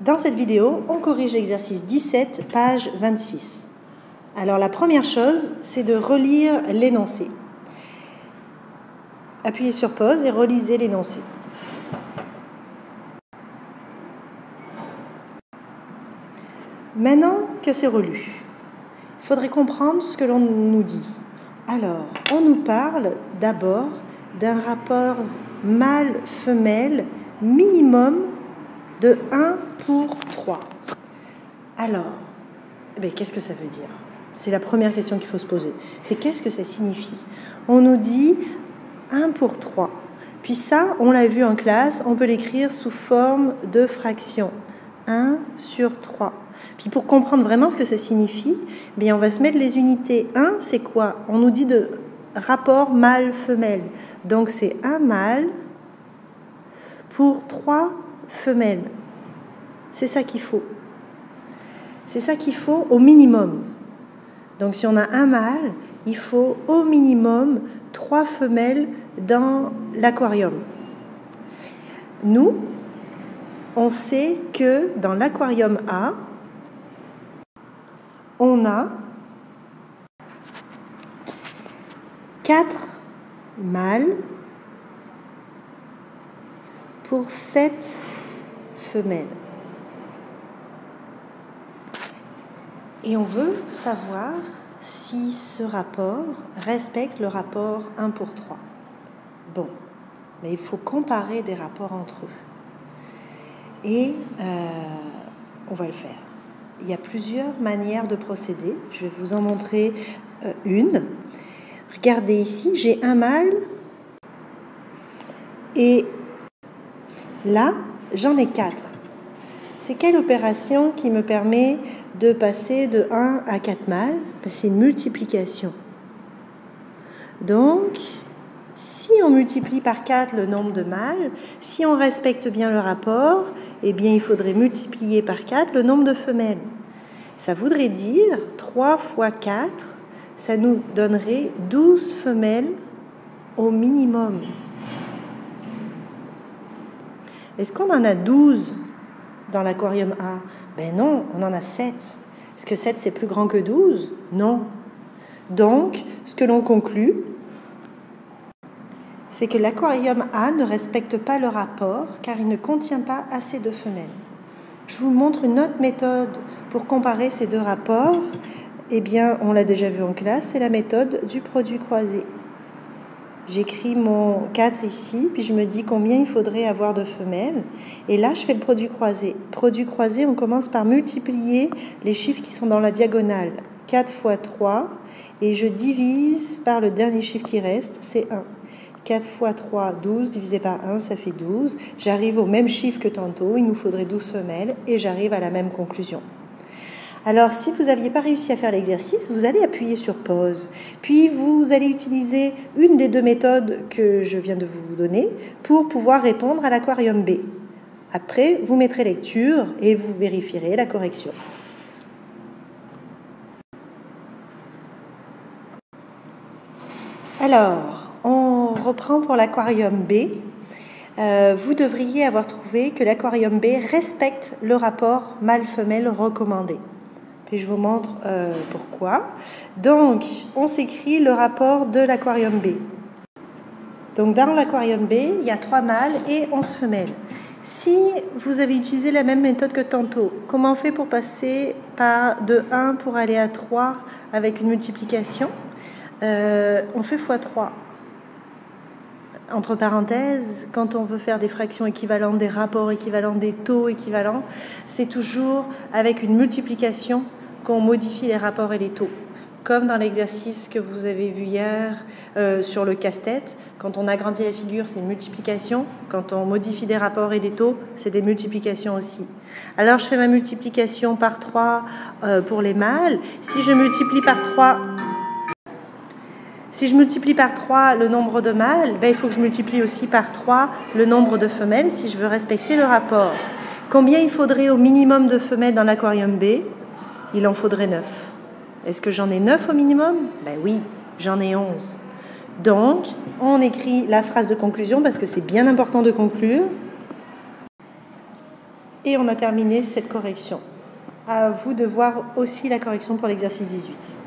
Dans cette vidéo, on corrige l'exercice 17, page 26. Alors la première chose, c'est de relire l'énoncé. Appuyez sur pause et relisez l'énoncé. Maintenant que c'est relu, il faudrait comprendre ce que l'on nous dit. Alors, on nous parle d'abord d'un rapport mâle-femelle minimum de 1 pour 3. Alors, qu'est-ce que ça veut dire? C'est la première question qu'il faut se poser. C'est qu'est-ce que ça signifie? On nous dit 1 pour 3. Puis ça, on l'a vu en classe, on peut l'écrire sous forme de fraction. 1 sur 3. Puis pour comprendre vraiment ce que ça signifie, on va se mettre les unités. 1, c'est quoi? On nous dit de rapport mâle-femelle. Donc c'est 1 mâle pour 3 femelles. C'est ça qu'il faut. C'est ça qu'il faut au minimum. Donc si on a un mâle, il faut au minimum 3 femelles dans l'aquarium. Nous, on sait que dans l'aquarium A, on a 4 mâles pour 7 femelles. Et on veut savoir si ce rapport respecte le rapport 1 pour 3. Bon, mais il faut comparer des rapports entre eux. Et on va le faire. Il y a plusieurs manières de procéder. Je vais vous en montrer une. Regardez ici, j'ai un mâle et là, j'en ai 4. C'est quelle opération qui me permet de passer de 1 à 4 mâles? C'est une multiplication. Donc, si on multiplie par 4 le nombre de mâles, si on respecte bien le rapport, il faudrait multiplier par 4 le nombre de femelles. Ça voudrait dire 3 fois 4, ça nous donnerait 12 femelles au minimum. Est-ce qu'on en a 12 dans l'aquarium A? Non, on en a 7. Est-ce que 7 c'est plus grand que 12? Non. Donc, ce que l'on conclut, c'est que l'aquarium A ne respecte pas le rapport car il ne contient pas assez de femelles. Je vous montre une autre méthode pour comparer ces deux rapports. On l'a déjà vu en classe, c'est la méthode du produit croisé. J'écris mon 4 ici, puis je me dis combien il faudrait avoir de femelles. Et là, je fais le produit croisé. Produit croisé, on commence par multiplier les chiffres qui sont dans la diagonale. 4 fois 3, et je divise par le dernier chiffre qui reste, c'est 1. 4 fois 3, 12, divisé par 1, ça fait 12. J'arrive au même chiffre que tantôt, il nous faudrait 12 femelles, et j'arrive à la même conclusion. Alors, si vous n'aviez pas réussi à faire l'exercice, vous allez appuyer sur pause. Puis, vous allez utiliser une des deux méthodes que je viens de vous donner pour pouvoir répondre à l'aquarium B. Après, vous mettrez lecture et vous vérifierez la correction. Alors, on reprend pour l'aquarium B. Vous devriez avoir trouvé que l'aquarium B respecte le rapport mâle-femelle recommandé. Puis je vous montre pourquoi. Donc, on s'écrit le rapport de l'aquarium B. Donc, dans l'aquarium B, il y a 3 mâles et 11 femelles. Si vous avez utilisé la même méthode que tantôt, comment on fait pour passer de 1 pour aller à 3 avec une multiplication? On fait x3. Entre parenthèses, quand on veut faire des fractions équivalentes, des rapports équivalents, des taux équivalents, c'est toujours avec une multiplication qu'on modifie les rapports et les taux. Comme dans l'exercice que vous avez vu hier sur le casse-tête, quand on agrandit la figure, c'est une multiplication. Quand on modifie des rapports et des taux, c'est des multiplications aussi. Alors, je fais ma multiplication par 3 pour les mâles. Si je multiplie par 3... Si je multiplie par 3 le nombre de mâles, il faut que je multiplie aussi par 3 le nombre de femelles si je veux respecter le rapport. Combien il faudrait au minimum de femelles dans l'aquarium B? Il en faudrait 9. Est-ce que j'en ai 9 au minimum? Oui, j'en ai 11. Donc, on écrit la phrase de conclusion parce que c'est bien important de conclure. Et on a terminé cette correction. À vous de voir aussi la correction pour l'exercice 18.